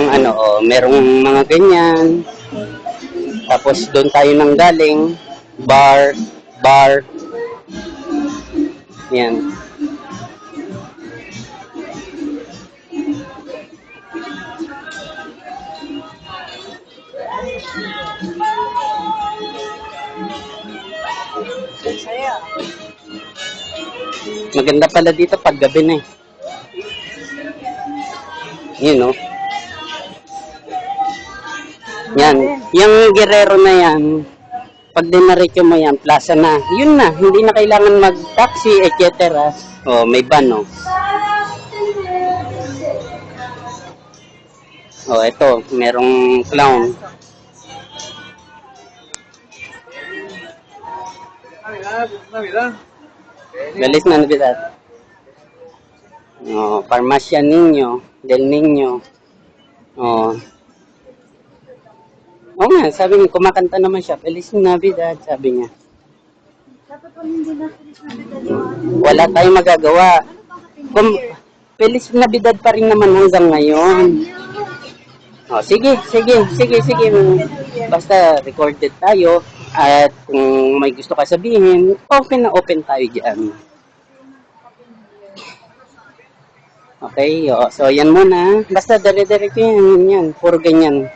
ano, oh, merong mga ganyan. Tapos doon tayo nang galing, bar, yan. Maganda pala dito pag gabi na eh. Yun, no? Yan. Yung Guerrero na yan, pag dinaretso mo yan, plaza na. Yun na, hindi na kailangan mag-taxi, etc. Oh, may van, no? Oh, ito, merong clown. Galis na Navidad. Oh, Farmacia Niño, Del Niño. Oh. Oo nga, sabi niya, kumakanta naman siya. Feliz Navidad, sabi niya. Dapat kung hindi na Feliz Navidad Wala tayong magagawa. Feliz Navidad pa rin naman hanggang ngayon. Oh, sige. Basta recorded tayo. At kung may gusto ka sabihin, open na open tayo dyan. Okay, so yan muna. Basta dire-diretso yan. Puro ganyan.